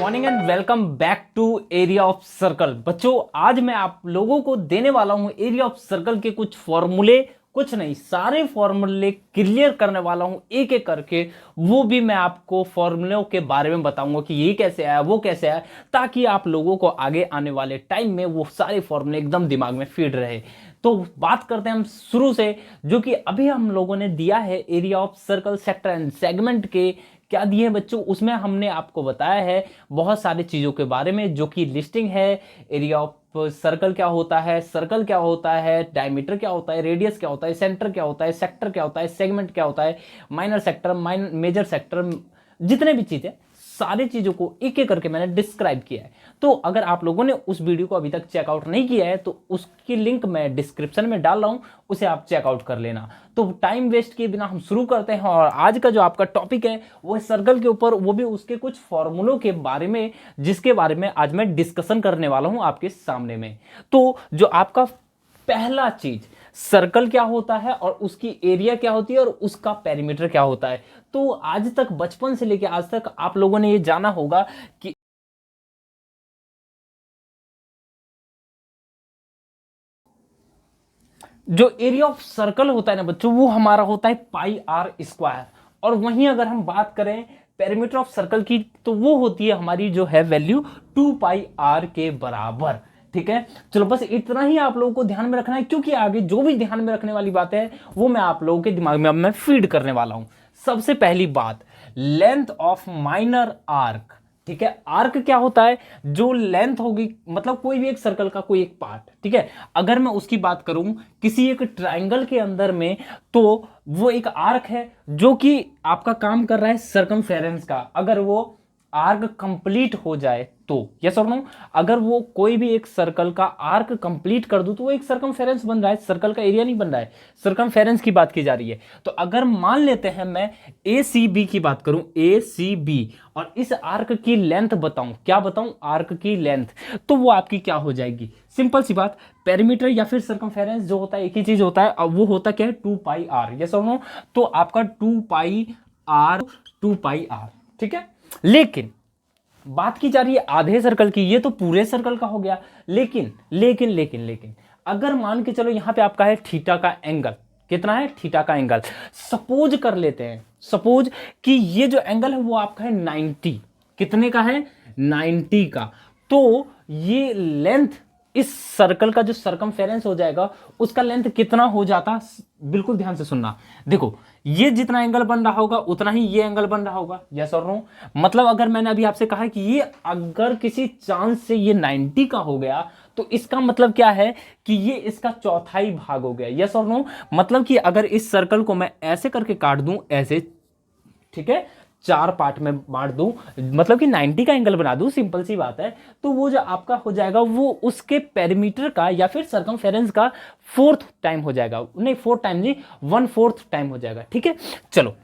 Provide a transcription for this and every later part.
Morning and welcome back to area of circle. बच्चों, आज मैं आप लोगों को देने वाला हूं एरिया ऑफ सर्कल के कुछ फॉर्मूले, कुछ नहीं सारे फॉर्मूले क्लियर करने वाला हूं एक एक करके। वो भी मैं आपको फॉर्मूलों के बारे में बताऊंगा कि ये कैसे आया, वो कैसे आया, ताकि आप लोगों को आगे आने वाले टाइम में वो सारे फॉर्मूले एकदम दिमाग में फीड रहे। तो बात करते हैं हम शुरू से, जो कि अभी हम लोगों ने दिया है area of circle, sector and segment के क्या दिए हैं बच्चों। उसमें हमने आपको बताया है बहुत सारी चीजों के बारे में, जो कि लिस्टिंग है। एरिया ऑफ सर्कल क्या होता है, सर्कल क्या होता है, डायमीटर क्या होता है, रेडियस क्या होता है, सेंटर क्या होता है, सेक्टर क्या होता है, सेगमेंट क्या होता है, माइनर सेक्टर, मेजर सेक्टर, जितने भी चीजें, सारी चीजों को एक एक करके मैंने डिस्क्राइब किया है। तो अगर आप लोगों ने उस वीडियो को अभी तक चेकआउट नहीं किया है तो उसकी लिंक मैं डिस्क्रिप्शन में डाल रहा हूं, उसे आप चेकआउट कर लेना। तो टाइम वेस्ट किए बिना हम शुरू करते हैं। और आज का जो आपका टॉपिक है वो है सर्कल के ऊपर, वो भी उसके कुछ फॉर्मूलों के बारे में, जिसके बारे में आज मैं डिस्कशन करने वाला हूं आपके सामने में। तो जो आपका पहला चीज, सर्कल क्या होता है और उसकी एरिया क्या होती है और उसका पेरीमीटर क्या होता है। तो आज तक, बचपन से लेकर आज तक आप लोगों ने ये जाना होगा कि जो एरिया ऑफ सर्कल होता है ना बच्चों, वो हमारा होता है पाई आर स्क्वायर। और वहीं अगर हम बात करें पेरीमीटर ऑफ सर्कल की, तो वो होती है हमारी जो है वैल्यू 2 पाई आर के बराबर। ठीक है, चलो बस इतना ही आप लोगों को ध्यान में रखना है, क्योंकि आगे जो भी ध्यान में रखने वाली बात है वो मैं आप लोगों के दिमाग में अब मैं फीड करने वाला हूं। सबसे पहली बात, लेंथ ऑफ माइनर आर्क। ठीक है, आर्क क्या होता है, जो लेंथ होगी, मतलब कोई भी एक सर्कल का कोई एक पार्ट। ठीक है, अगर मैं उसकी बात करूं किसी एक ट्राइंगल के अंदर में, तो वो एक आर्क है जो कि आपका काम कर रहा है सर्कमफेरेंस का। अगर वो आर्क कंप्लीट हो जाए तो, यस और नो, अगर वो कोई भी एक सर्कल का आर्क कंप्लीट कर दूं तो वो एक सर्कमफेरेंस बन रहा है, सर्कल का एरिया नहीं बन रहा है, सर्कमफेरेंस की बात की जा रही है। तो अगर मान लेते हैं मैं ए सी बी की बात करूं, ए सी बी, और इस आर्क की लेंथ बताऊं, क्या बताऊं, आर्क की लेंथ, तो वो आपकी क्या हो जाएगी, सिंपल सी बात, पेरीमीटर या फिर सर्कमफेरेंस जो होता है एक ही चीज होता है, अब वो होता क्या है 2 पाई आर, यस और नो। तो आपका 2 पाई आर, 2 पाई आर, ठीक है। लेकिन बात की जा रही है आधे सर्कल की, ये तो पूरे सर्कल का हो गया। लेकिन लेकिन लेकिन लेकिन अगर मान के चलो यहां पे आपका है थीटा का एंगल, कितना है थीटा का एंगल, सपोज कर लेते हैं, सपोज कि ये जो एंगल है वो आपका है 90, कितने का है 90 का। तो ये लेंथ, इस सर्कल का जो सर्कमफेरेंस हो जाएगा उसका लेंथ कितना हो जाता, बिल्कुल ध्यान से सुनना। देखो, ये जितना एंगल बन रहा होगा उतना ही ये एंगल बन रहा होगा, यस और नो। मतलब अगर मैंने अभी आपसे कहा कि ये अगर किसी चांस से ये 90 का हो गया, तो इसका मतलब क्या है कि ये इसका चौथाई भाग हो गया, यस और नो। मतलब कि अगर इस सर्कल को मैं ऐसे करके काट दूं, ऐसे, ठीक है, 4 पार्ट में बांट दूं, मतलब कि 90 का एंगल बना दूं, सिंपल सी बात है, तो वो जो आपका हो जाएगा वो उसके पेरीमीटर का या फिर सर्कमफेरेंस का 4th टाइम हो जाएगा, नहीं 4th टाइम नहीं, 1/4 टाइम हो जाएगा। ठीक है, चलो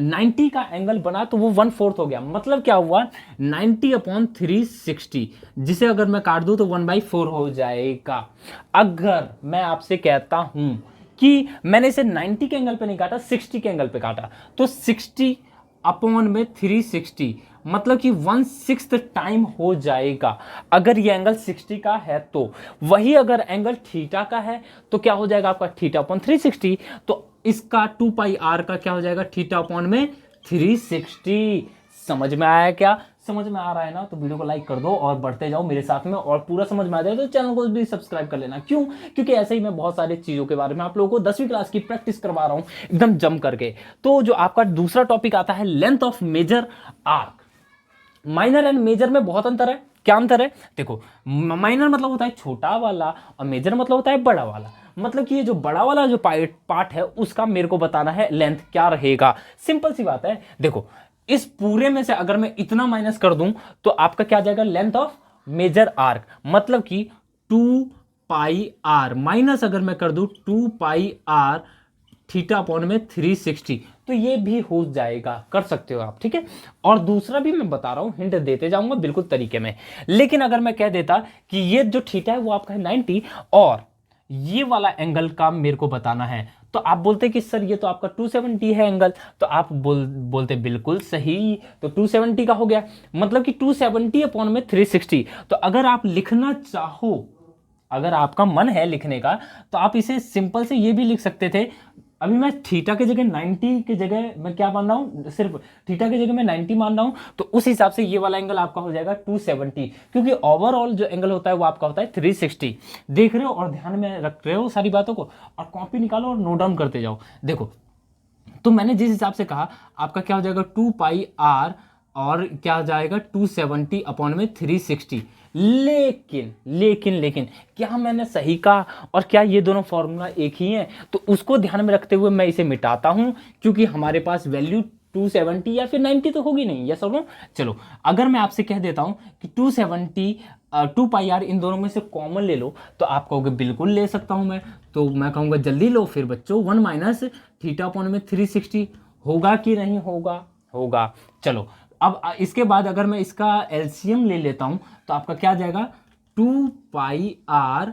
90 का एंगल बना तो वो 1/4 हो गया, मतलब क्या हुआ 90/360, जिसे अगर मैं काट दूं तो 1/4 हो जाएगा। अगर मैं आपसे कहता हूं कि मैंने इसे 90 के एंगल पे नहीं काटा, 60 के एंगल पे काटा, तो 60 अपॉन में 360, मतलब कि 1/6 टाइम हो जाएगा अगर ये एंगल 60 का है। तो वही अगर एंगल थीटा का है तो क्या हो जाएगा आपका थीटा अपॉन 360, तो इसका 2 पाई आर का क्या हो जाएगा थीटा अपॉन में 360। समझ में आया क्या, समझ में आ रहा है ना, तो वीडियो को लाइक कर दो और बढ़ते जाओ मेरे साथ में, और पूरा समझ में आ जाए तो चैनल को भी सब्सक्राइब कर लेना। क्यों, क्योंकि ऐसे ही मैं बहुत सारी चीजों के बारे में आप लोगों को 10वीं क्लास की प्रैक्टिस करवा रहा हूं एकदम जम करके। तो जो आपका दूसरा टॉपिक आता है length of major arc. Minor and major में बहुत अंतर है। क्या अंतर है, देखो, माइनर मतलब होता है छोटा वाला और मेजर मतलब होता है बड़ा वाला। मतलब कि ये जो बड़ा वाला जो पार्ट है उसका मेरे को बताना है लेंथ क्या रहेगा। सिंपल सी बात है, देखो, इस पूरे में से अगर मैं इतना माइनस कर दूं तो आपका क्या आ जाएगा लेंथ ऑफ मेजर आर्क, मतलब कि 2 पाई आर माइनस अगर मैं कर दूं 2 पाई आर थीटा अपॉन में 360, तो ये भी हो जाएगा, कर सकते हो आप। ठीक है, और दूसरा भी मैं बता रहा हूं, हिंट देते जाऊंगा बिल्कुल तरीके में। लेकिन अगर मैं कह देता कि ये जो थीटा है वो आपका है 90 और ये वाला एंगल का मेरे को बताना है, तो आप बोलते कि सर ये तो आपका 270 है एंगल, तो आप बोलते बिल्कुल सही, तो 270 का हो गया, मतलब कि 270 अपॉन में 360। तो अगर आप लिखना चाहो, अगर आपका मन है लिखने का, तो आप इसे सिंपल से ये भी लिख सकते थे। अभी मैं थीटा के जगह 90 की जगह मैं क्या मान रहा हूँ, सिर्फ थीटा की जगह मैं 90 मान रहा हूँ, तो उस हिसाब से ये वाला एंगल आपका हो जाएगा 270, क्योंकि ओवरऑल जो एंगल होता है वो आपका होता है 360। देख रहे हो और ध्यान में रख रहे हो सारी बातों को, और कॉपी निकालो और नोट डाउन करते जाओ। देखो, तो मैंने जिस हिसाब से कहा, आपका क्या हो जाएगा 2πr, और क्या हो जाएगा 270 अपॉन में 360। लेकिन क्या मैंने सही कहा, और क्या ये दोनों फॉर्मूला एक ही हैं? तो उसको ध्यान में रखते हुए मैं इसे मिटाता हूं, क्योंकि हमारे पास वैल्यू 270 या फिर 90 तो होगी नहीं, यस और नो। चलो, अगर मैं आपसे कह देता हूं कि 270 2πr इन दोनों में से कॉमन ले लो, तो आप कहोगे बिल्कुल ले सकता हूं मैं, तो मैं कहूंगा जल्दी लो फिर बच्चों, 1 माइनस थीटा अपॉन में 360 होगा कि नहीं होगा? होगा। चलो, अब इसके बाद अगर मैं इसका एलसीएम ले लेता हूं, तो आपका क्या आ जाएगा 2πr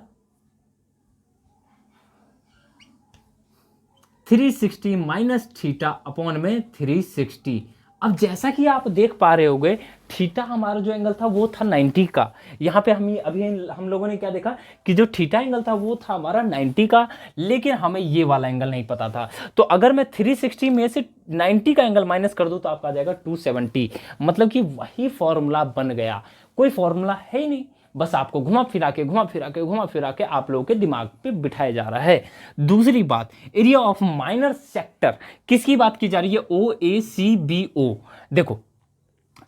360 माइनस थीटा अपॉन में 360। अब जैसा कि आप देख पा रहे होगे, थीटा हमारा जो एंगल था वो था 90 का। यहाँ पे अभी हम लोगों ने क्या देखा कि जो थीटा एंगल था वो था हमारा 90 का, लेकिन हमें ये वाला एंगल नहीं पता था। तो अगर मैं 360 में से 90 का एंगल माइनस कर दूं, तो आपका आ जाएगा 270, मतलब कि वही फॉर्मूला बन गया। कोई फॉर्मूला है ही नहीं, बस आपको घुमा फिरा के आप लोगों के दिमाग पे बिठाया जा रहा है। दूसरी बात, एरिया ऑफ माइनर सेक्टर, किसकी बात की जा रही है? OACBO। देखो,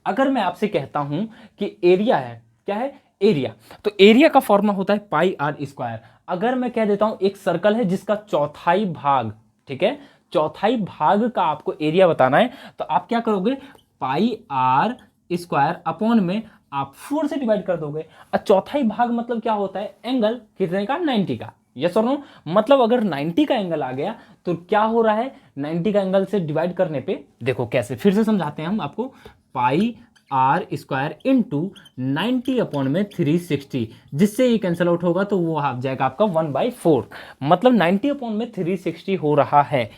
अगर मैं आपसे कहता हूं कि एरिया है, क्या है? एरिया। तो एरिया का फॉर्मूला होता है πr²। अगर मैं कह देता हूं एक सर्कल है जिसका चौथाई भाग, ठीक है, चौथाई भाग का आपको एरिया बताना है, तो आप क्या करोगे, πr² अपॉन में आप 4 से डिवाइड कर दोगे। और चौथाई भाग मतलब क्या होता है? एंगल कितने का? 90 का। यस और नो? मतलब अगर 90 का एंगल आ गया, तो क्या हो रहा है, 90 का एंगल से डिवाइड करने पे, देखो कैसे, फिर से समझाते हैं हम आपको। πr² इंटू 90 अपॉन में 360, जिससे ये कैंसिल आउट होगा, तो वो आ जाएगा आपका 1/4, मतलब 90 अपॉन में 360 हो रहा है,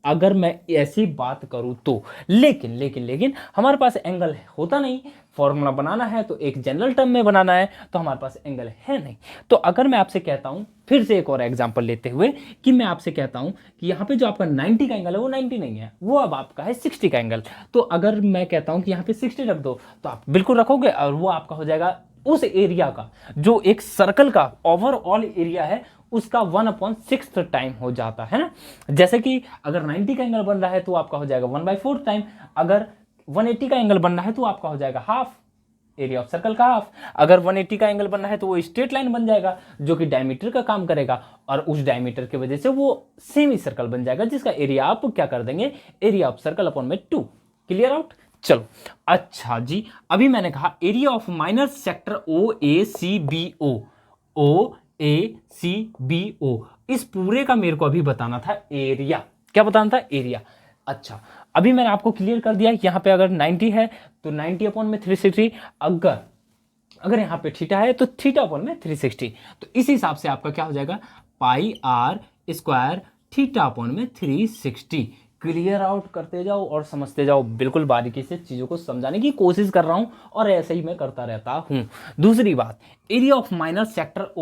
अगर मैं ऐसी बात करूं तो। लेकिन हमारे पास एंगल होता नहीं, फॉर्मूला बनाना है तो एक जनरल टर्म में बनाना है, तो हमारे पास एंगल है नहीं। तो अगर मैं आपसे कहता हूं, फिर से एक और एग्जांपल लेते हुए, कि मैं आपसे कहता हूं कि यहाँ पे जो आपका 90 का एंगल है वो 90 नहीं है, वो अब आपका है 60 का एंगल। तो अगर मैं कहता हूं कि यहाँ पे 60 रख दो, तो आप बिल्कुल रखोगे, और वो आपका हो जाएगा उस एरिया का, जो एक सर्कल का ओवरऑल एरिया है, उसका 1/6 टाइम हो जाता है ना। जैसे कि अगर 90 का एंगल बन रहा है तो आपका हो जाएगा 1/4 टाइम, अगर 180 का एंगल बनना है तो आपका हो जाएगा हाफ, एरिया ऑफ सर्कल का हाफ। अगर 180 का एंगल बनना है तो वो स्ट्रेट लाइन बन जाएगा, जो कि डायमीटर का काम करेगा, और उस डायमीटर की वजह से वो सेमी सर्कल बन जाएगा, जिसका एरिया आप क्या कर देंगे, एरिया ऑफ सर्कल अपॉन में 2। Clear out? चलो, अच्छा जी, अभी मैंने कहा area of minor sector OACBO। OACBO, इस पूरे का मेरे को अभी बताना था एरिया। क्या बताना था? एरिया। अच्छा, अभी मैंने आपको क्लियर कर दिया, यहाँ पे अगर 90 है तो 90 अपॉन में 360, अगर यहाँ पे थीटा है तो थीटा अपॉन में 360। तो इस हिसाब से आपका क्या हो जाएगा, πr² थीटा अपॉन में 360। क्लियर आउट करते जाओ और समझते जाओ, बिल्कुल बारीकी से चीज़ों को समझाने की कोशिश कर रहा हूं, और ऐसे ही मैं करता रहता हूं। दूसरी बात, area of minor sector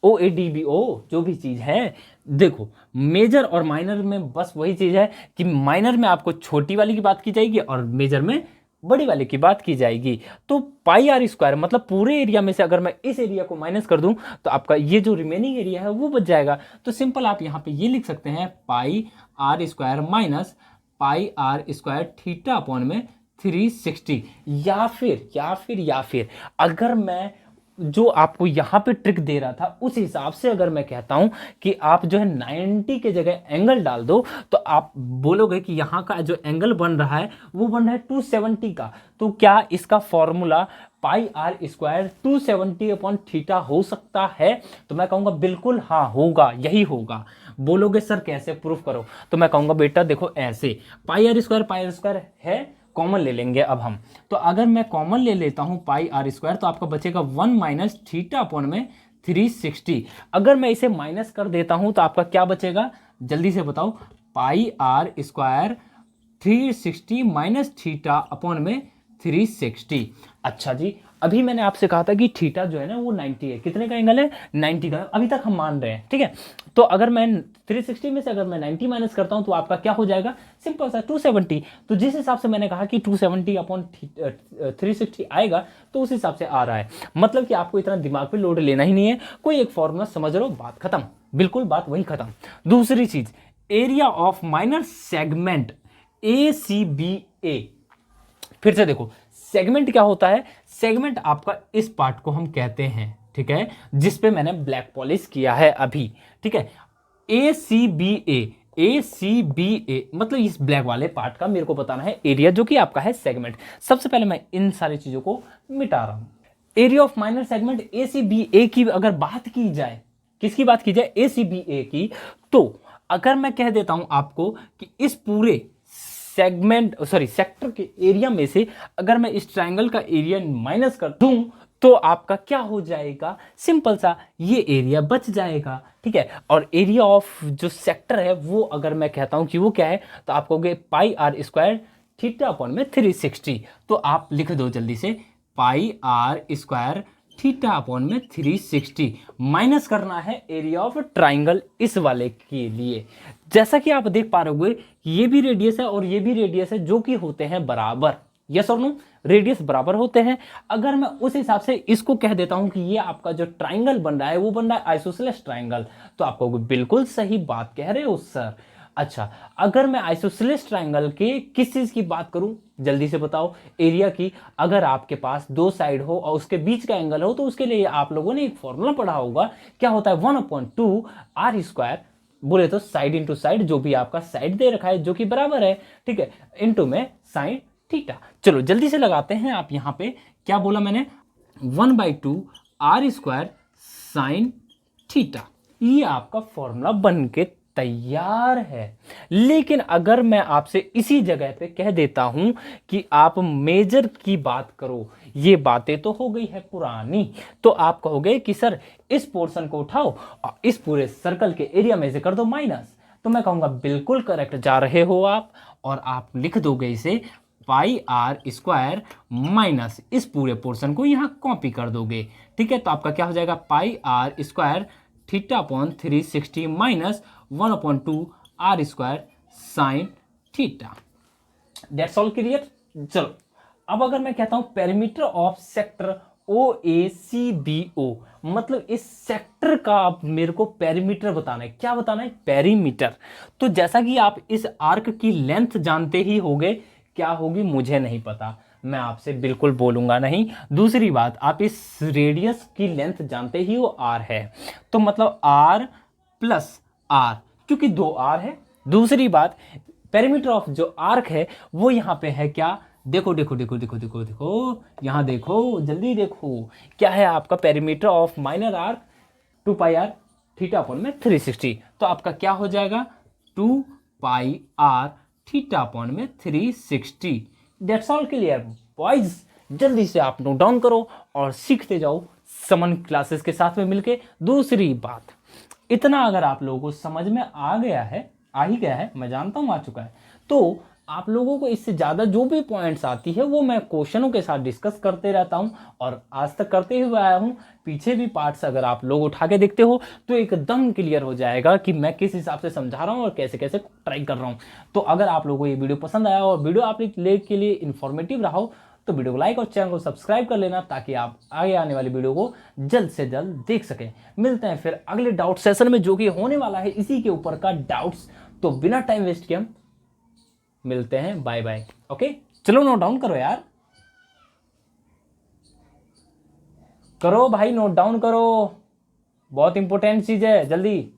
OADBO, जो भी चीज़ है, देखो मेजर और माइनर में बस वही चीज़ है कि माइनर में आपको छोटी वाली की बात की जाएगी और मेजर में बड़ी वाले की बात की जाएगी। तो πr² मतलब पूरे एरिया में से अगर मैं इस एरिया को माइनस कर दूं, तो आपका ये जो रिमेनिंग एरिया है वो बच जाएगा। तो सिंपल आप यहाँ पे ये लिख सकते हैं, πr² minus πr² theta upon में 360। या फिर अगर मैं जो आपको यहाँ पे ट्रिक दे रहा था उस हिसाब से अगर मैं कहता हूं कि आप जो है 90 के जगह एंगल डाल दो, तो आप बोलोगे कि यहाँ का जो एंगल बन रहा है वो बन रहा है 270 का। तो क्या इसका फॉर्मूला πr² 270 अपॉन थीटा हो सकता है? तो मैं कहूँगा बिल्कुल हाँ होगा, यही होगा। बोलोगे सर कैसे, प्रूफ करो। तो मैं कहूँगा बेटा देखो ऐसे, πr² है, कॉमन ले लेंगे अब हम। तो अगर मैं कॉमन ले लेता हूं πr², तो आपका बचेगा 1 माइनस थीटा अपॉन में 360। अगर मैं इसे माइनस कर देता हूं तो आपका क्या बचेगा, जल्दी से बताओ, pi R square 360 minus theta upon में 360। अच्छा जी, अभी मैंने आपसे कहा था कि थीटा जो है ना वो 90 है। कितने का एंगल है? 90 का। अभी तक हम मान रहे हैं, ठीक है। तो अगर मैं 360 में से अगर मैं 90 माइनस करता हूं तो आपका क्या हो जाएगा? सिंपल सा 270। तो जिस हिसाब से मैंने कहा कि 270 अपॉन 360 आएगा, तो उस हिसाब से आ रहा है। मतलब कि आपको इतना दिमाग पे लोड लेना ही नहीं है, कोई एक फॉर्मूला समझ लो, बात खत्म। बिल्कुल बात वही खत्म। दूसरी चीज, area of minor segment ACBA। फिर से देखो, सेगमेंट क्या होता है? सेगमेंट आपका इस पार्ट को हम कहते हैं, ठीक है, जिस पे मैंने ब्लैक पॉलिश किया है अभी, ठीक है। ACBA मतलब इस ब्लैक वाले पार्ट का मेरे को बताना है एरिया, जो कि आपका है सेगमेंट। सबसे पहले मैं इन सारी चीजों को मिटा रहा हूं। Area of minor segment ACBA की अगर बात की जाए, किसकी बात की जाए? ACBA की। तो अगर मैं कह देता हूं आपको कि इस पूरे सेक्टर के एरिया में से अगर मैं इस ट्रायंगल का एरिया माइनस कर दूं, तो आपका क्या हो जाएगा? सिंपल सा, ये एरिया बच जाएगा, ठीक है। और एरिया ऑफ जो सेक्टर है वो अगर मैं कहता हूं कि वो क्या है, तो आप कहोगे पाई आर स्क्वायर थीटा अपॉन में 360। तो आप लिख दो जल्दी से, पाई आर स्क्वायर थीटा अपॉन में 360 माइनस करना है एरिया ऑफ ट्राइंगल इस वाले के लिए। जैसा कि आप देख पा रहे होंगे, ये भी रेडियस है और ये भी रेडियस है, जो कि होते हैं बराबर। यस और नो? रेडियस बराबर होते हैं। अगर मैं उस हिसाब से इसको कह देता हूं कि ये आपका जो ट्राइंगल बन रहा है वो बन रहा है आइसोसेलेस ट्राइंगल, तो आप कहोगे बिल्कुल सही बात कह रहे हो सर। अच्छा, अगर मैं आइसोसेलेस ट्राइंगल के किस चीज की बात करूं, जल्दी से बताओ, एरिया की। अगर आपके पास दो साइड हो और उसके बीच का एंगल हो, तो उसके लिए आप लोगों ने एक फॉर्मूला पढ़ा होगा, क्या होता है? 1/2 आर स्क्वायर, बोले तो साइड इंटू साइड, जो भी आपका साइड दे रखा है जो कि बराबर है, ठीक है, इंटू में साइन थीटा। चलो जल्दी से लगाते हैं। आप यहां पे क्या बोला मैंने? 1/2 आर स्क्वायर साइन थीटा। ये आपका फॉर्मूला बन के तैयार है। लेकिन अगर मैं आपसे इसी जगह पे कह देता हूं कि आप मेजर की बात करो, ये बातें तो हो गई है पुरानी, तो आप कहोगे कि सर इस पोर्शन को उठाओ और इस पूरे सर्कल के एरिया में से कर दो माइनस। तो मैं कहूंगा बिल्कुल करेक्ट जा रहे हो आप, और आप लिख दोगे इसे पाई आर स्क्वायर माइनस इस पूरे पोर्शन को यहां कॉपी कर दोगे, ठीक है। तो आपका क्या हो जाएगा? Pi R square theta upon 360 minus 1/2 R square sine theta. That's all clear. चलो, अब अगर मैं कहता हूं पेरीमीटर ऑफ सेक्टर OACBO, मतलब इस सेक्टर का आप मेरे को पेरीमीटर बताना है। क्या बताना है? पेरीमीटर। तो जैसा कि आप इस आर्क की लेंथ जानते ही होंगे, क्या होगी मुझे नहीं पता, मैं आपसे बिल्कुल बोलूंगा नहीं। दूसरी बात, आप इस रेडियस की लेंथ जानते ही हो, R है, तो मतलब R प्लस R, क्योंकि 2R है। दूसरी बात, पेरीमीटर ऑफ जो आर्क है वो यहां पे है क्या? देखो देखो देखो देखो देखो देखो, यहां देखो, जल्दी देखो, क्या है आपका perimeter of minor arc? 2 pi r theta upon में 360। तो आपका क्या हो जाएगा? 2 पाई आर थीटा अपॉन में 360। That's all clear boys. जल्दी से आप नोट डाउन करो और सीखते जाओ समन क्लासेस के साथ में मिलके। दूसरी बात, इतना अगर आप लोगों को समझ में आ गया है, आ ही गया है, मैं जानता हूं आ चुका है, तो आप लोगों को इससे ज्यादा जो भी पॉइंट्स आती है वो मैं क्वेश्चनों के साथ डिस्कस करते रहता हूं, और आज तक करते हुए आया हूं। पीछे भी पार्ट्स अगर आप लोग उठा के देखते हो तो एकदम क्लियर हो जाएगा कि मैं किस हिसाब से समझा रहा हूं और कैसे कैसे ट्राई कर रहा हूं। तो अगर आप लोगों को ये वीडियो पसंद आया और वीडियो आप लोग के लिए इंफॉर्मेटिव रहा हो, तो वीडियो को लाइक और चैनल को सब्सक्राइब कर लेना, ताकि आप आगे आने वाली वीडियो को जल्द से जल्द देख सकें। मिलते हैं फिर अगले डाउट सेशन में, जो कि होने वाला है इसी के ऊपर का डाउट्स। तो बिना टाइम वेस्ट किए हम मिलते हैं। Bye bye. ओके, चलो नोट डाउन करो यार, करो भाई, नोट डाउन करो, बहुत इंपॉर्टेंट चीज है, जल्दी।